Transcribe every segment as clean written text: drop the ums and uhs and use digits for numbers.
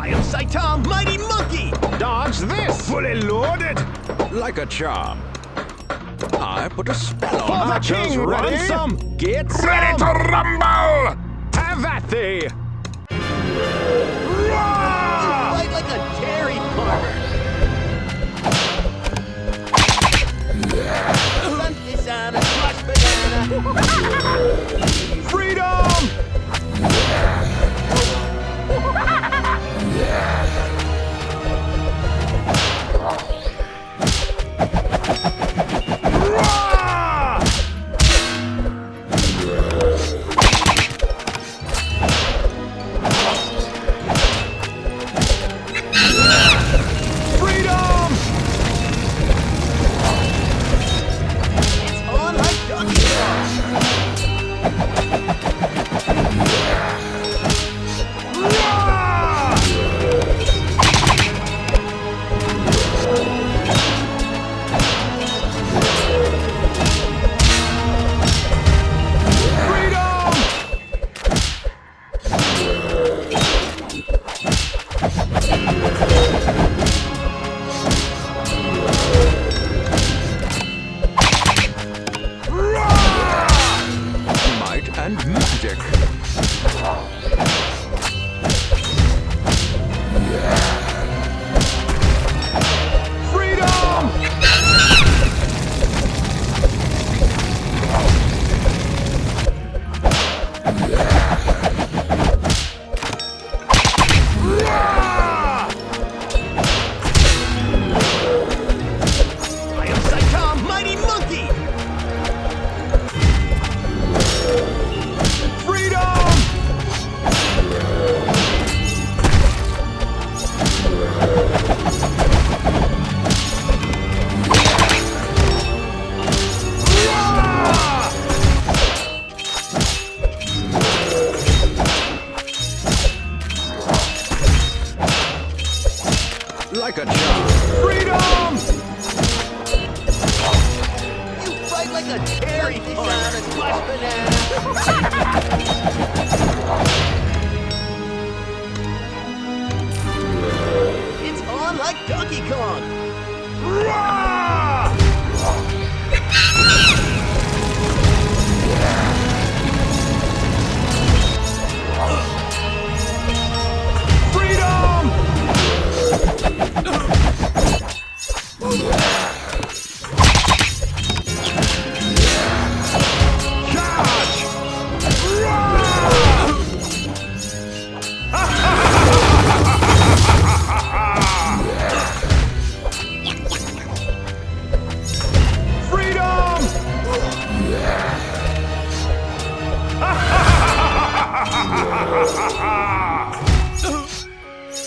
I am Saitama, mighty monkey! Dodge this! Fully loaded! Like a charm. I put a spell For on the Archers. king, Want ready? some? Get some! Ready to rumble! Have at thee! Roar! Fight like a dairy farmer! Sunfish on a crushed banana! Freedom! Roar! Freedom! It's on like Donkey Kong! Roar! Freedom! Might and magic. Freedom! I am Saitama, mighty monkey! Freedom! Like a charm. Freedom! You fight like a dairy farmer! On a crushed banana! It's on like Donkey Kong! Roar! Freedom! Charge! Freedom!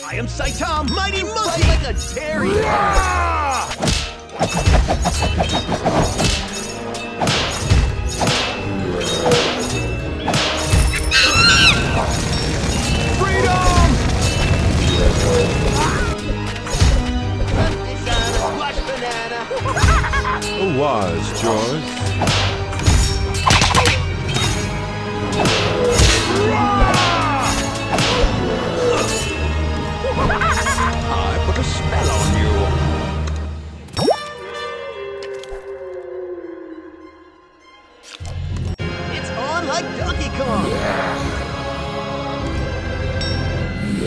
I am Saitama, mighty monkey! Fight like a dairy farmer! Freedom! Sunfish on a crushed banana! A wise choice. I put a spell on you. It's on like Donkey Kong!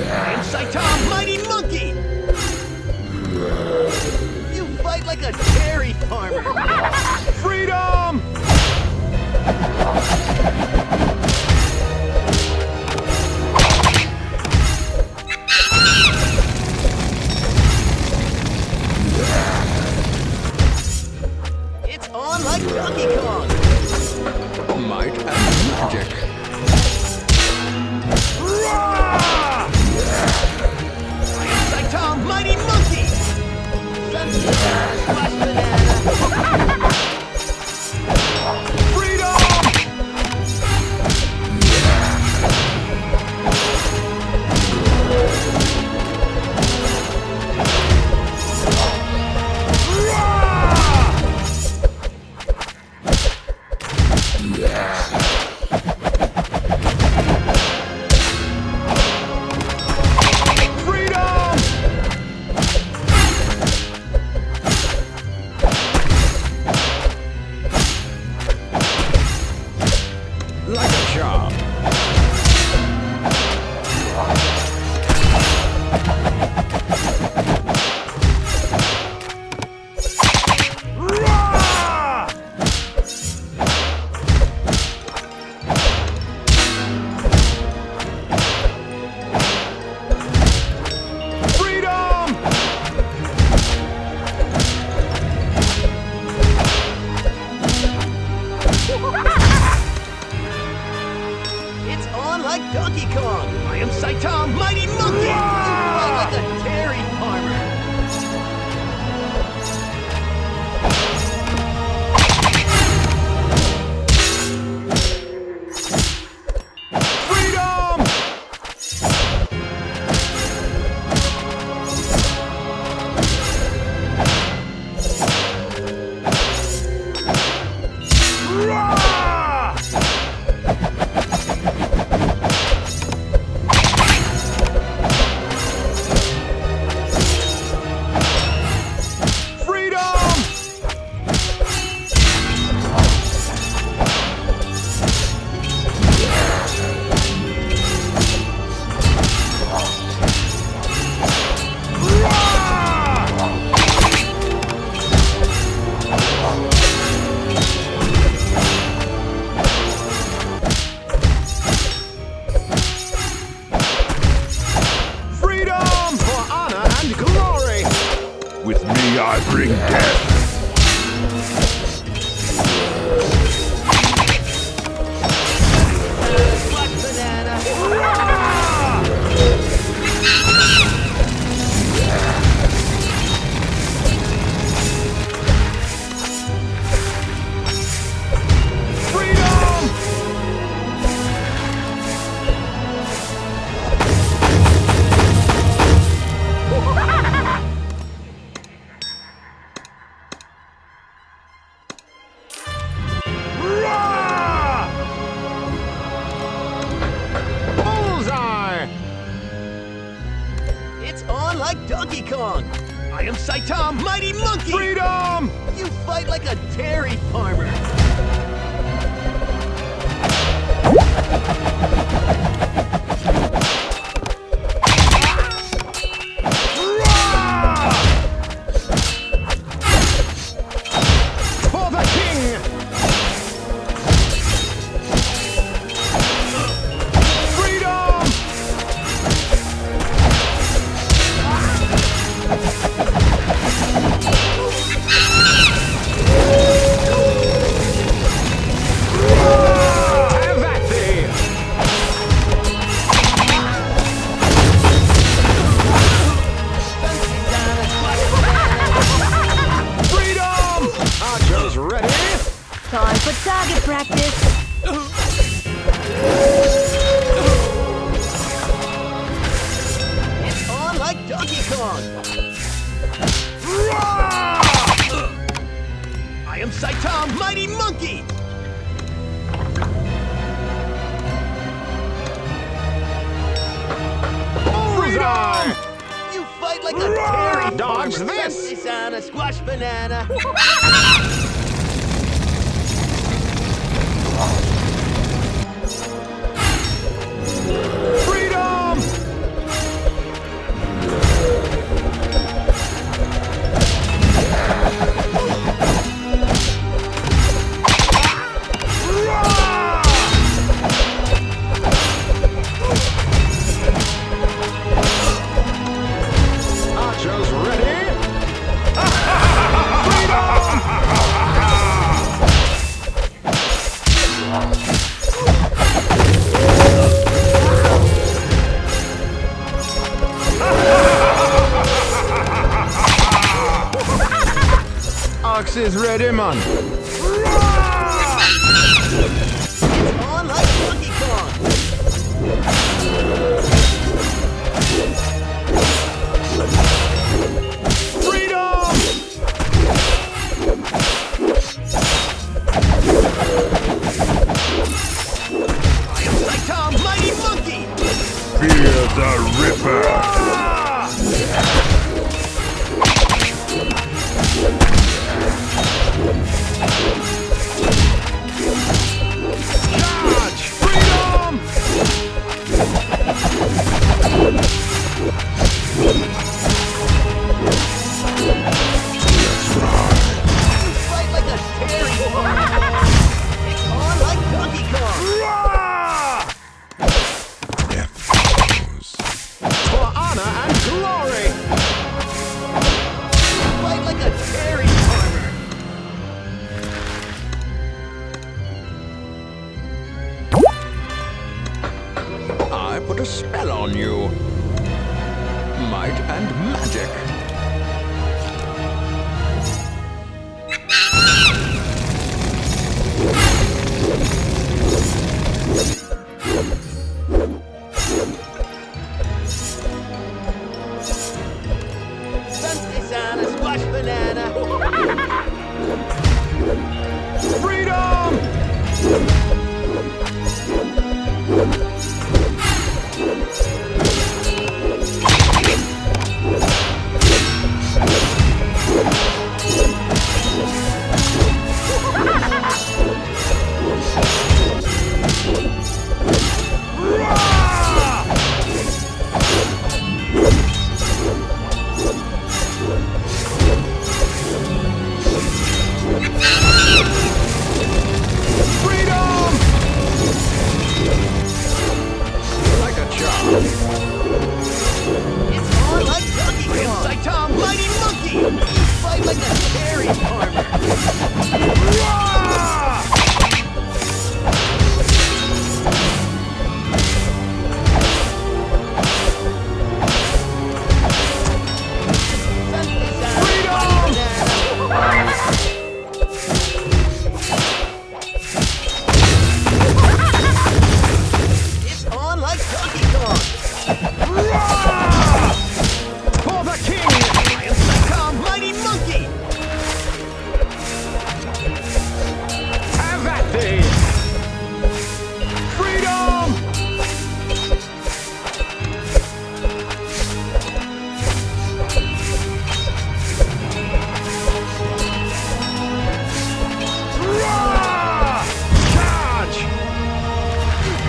I am Saitama, mighty monkey! You fight like a dairy farmer! Freedom! It's on like Donkey Kong! Might and magic. I am Saitama, mighty monkey! Sunfish on a crushed banana! Freedom! I bring death. Squash banana. Freedom! Rah! Bullseye! It's on like Donkey Kong. I am Saitama, mighty monkey. Freedom! You fight like a dairy farmer. Rah! For the king! Freedom! Have at thee! Freedom! Archers ready? Time for target practice. It's on like Donkey Kong. Rah! I am Saitama, mighty monkey. Bullseye! You fight like a dairy Dodge farmer. this! On a squash banana. Freedom! Rah! Archers ready? Ox is ready, man. It's on like Donkey Kong. Freedom! I am Saitama, mighty monkey. Fear the Ripper! Charge! Freedom! Fight like a dairy farmer. It's on like Donkey Kong. Rah! For honor and glory! Fight like a dairy farmer. I put a spell on you. Might and magic. Sunday on a squash banana. Freedom! It's on like Donkey Kong. For the king! I am Psycho Mighty Monkey. Have at thee! Freedom! Roar! Charge!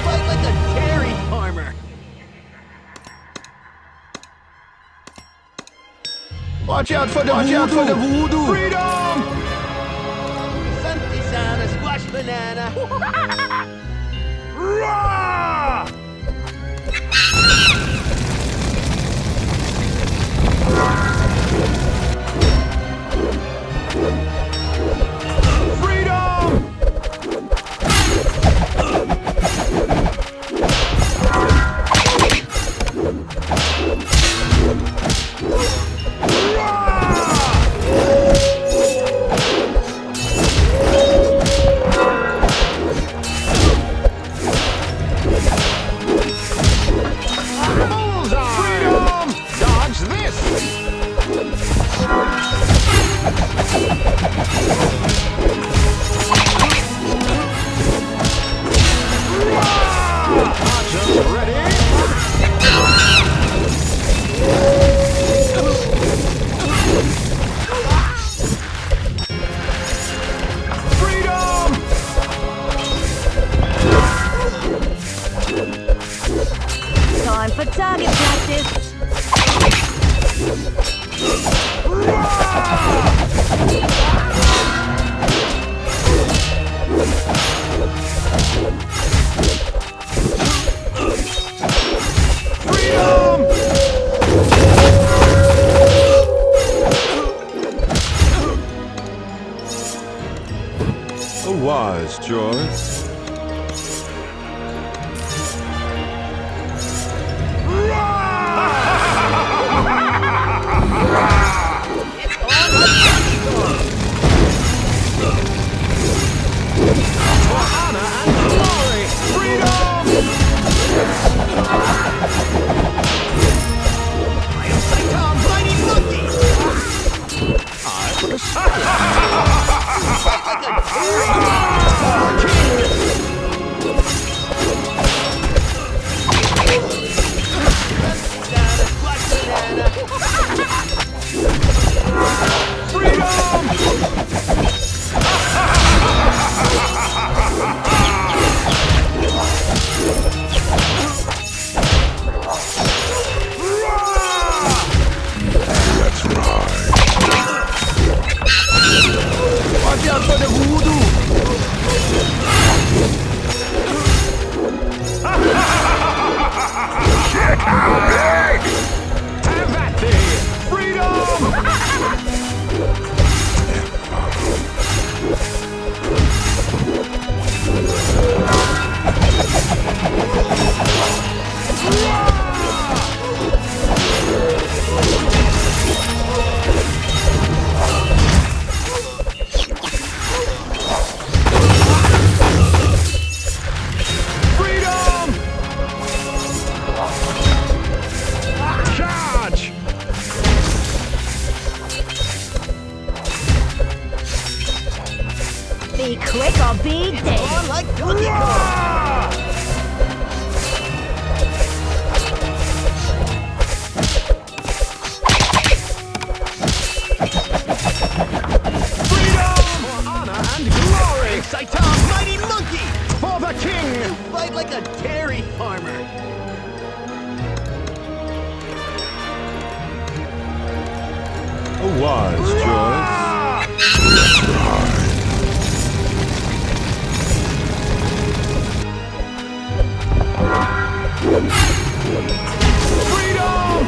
Fight like a dairy farmer. Watch out for the voodoo! Freedom! Something's on a squash banana. Roar! Freedom! Freedom! Dodge this! Archers ready! Freedom! Time for target practice. Freedom! A wise choice. It's on like Donkey Kong. For honor and glory! Freedom! I am Psycho Mighty Monkey. I put a spell on Fight like a dairy Something's on a squash banana. Freedom! That's right. Watch out for the voodoo! Have at thee! Freedom! Freedom! Charge! Be quick or be dead. On like Donkey Kong. Freedom! For honor and glory! Psycho Mighty Monkey. For the king! Fight like a dairy farmer. A wise choice. Freedom!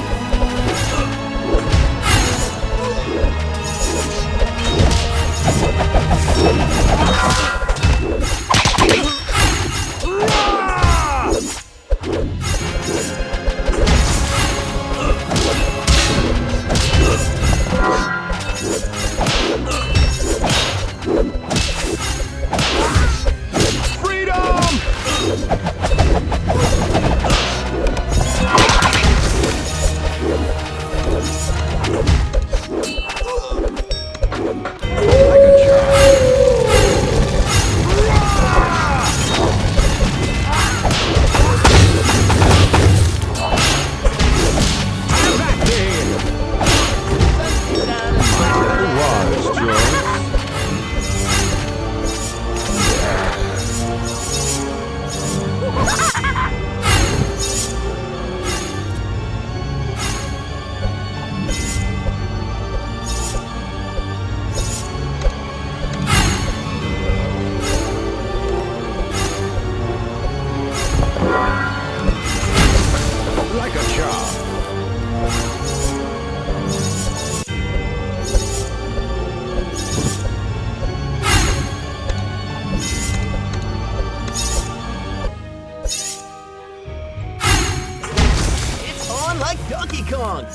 Donkey Kong!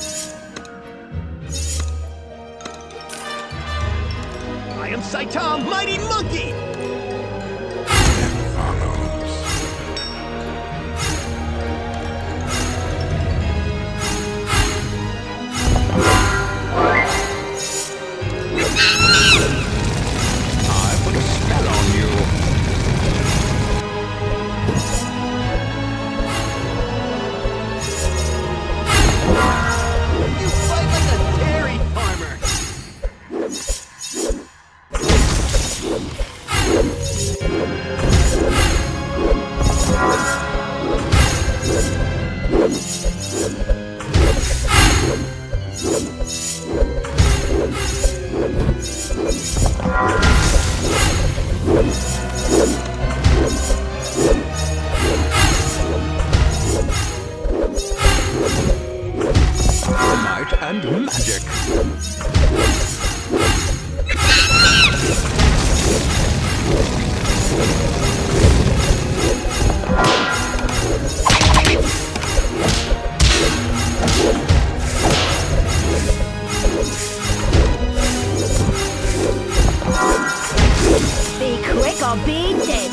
I am Saitama, Mighty Monkey! I put a spell on you. You fight like a dairy farmer! Might and magic. Be quick or be dead.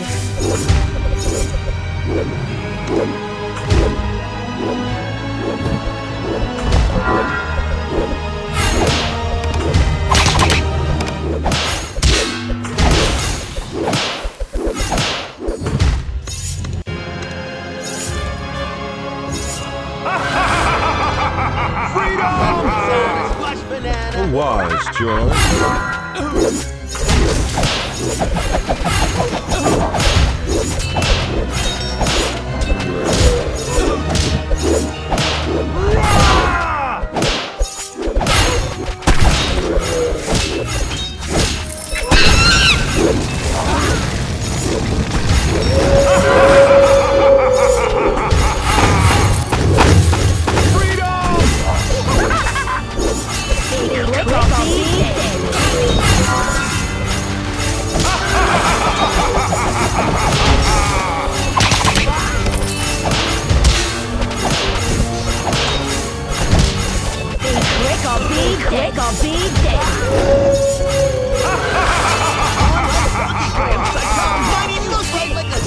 Splash banana! Wise choice. Be quick or be dead. Be quick or be dead. I am Saitama, Mighty Monkey! Like a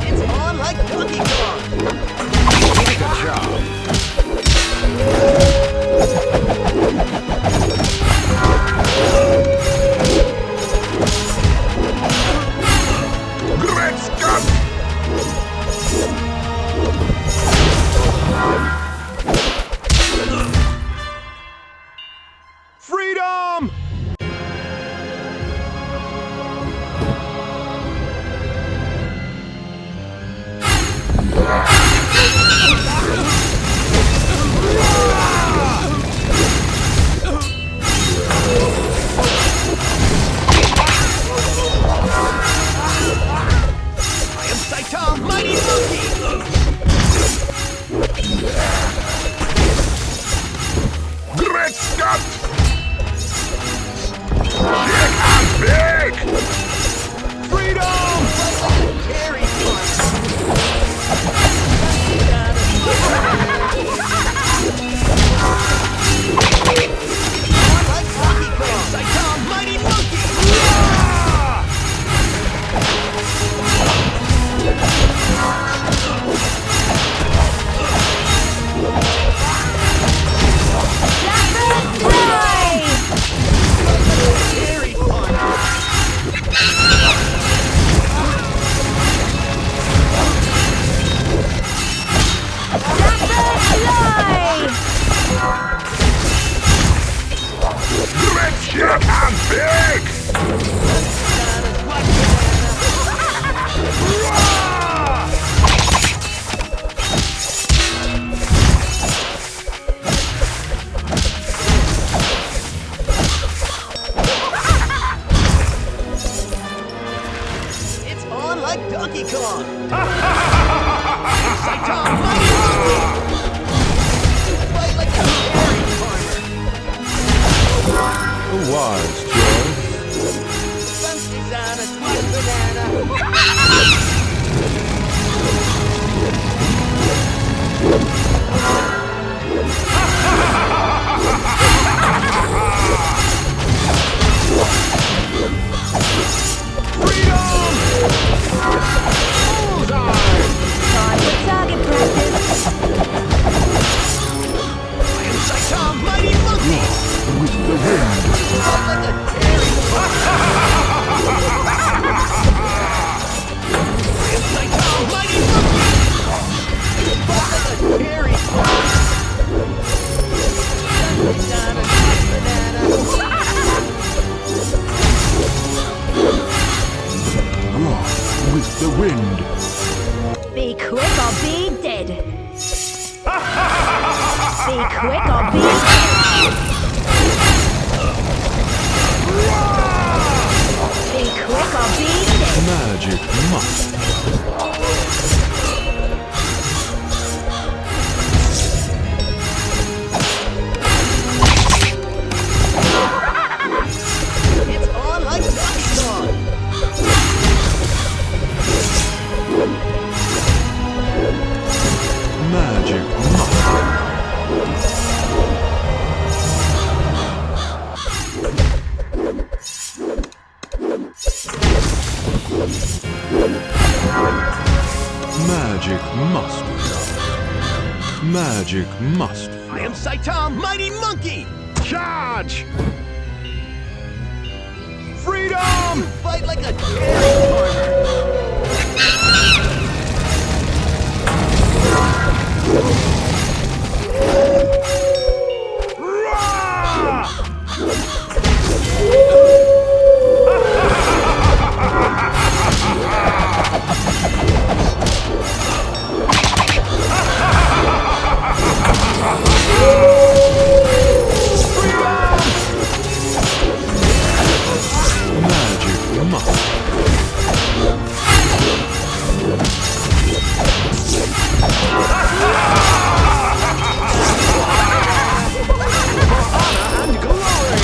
It's on like Donkey Kong! Good job. Great Scott! Freedom! I am Saitama, Mighty Monkey! Great Scott! Big and big! Freedom! Dairy farmer! On like Donkey Kong! Saitama, Mighty Monkey! Dairy farmer! Great Jack and big! A wise choice. Something's on a sweet banana. Time for target practice. I am Saitama, mighty monkey. With the wind. Like a cherry. I am Saitama, mighty monkey. Like a cherry. Something's on a sweet banana. With the wind. Be quick or be dead. Be quick or be dead. Be quick or be dead. Magic must. It's on like that song. Magic must. Magic must be done. Magic must. I am Saitama, mighty monkey. Charge! Freedom! Fight like a cherry farmer. Magic must. And glory.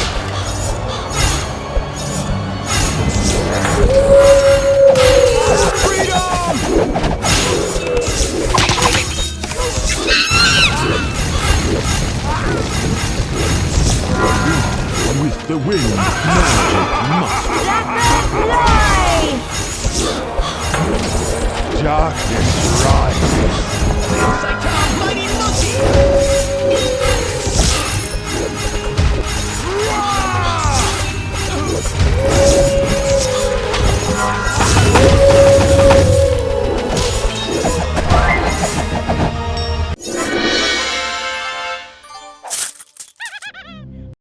With the wind. Magic must. Fly! Darkness rises.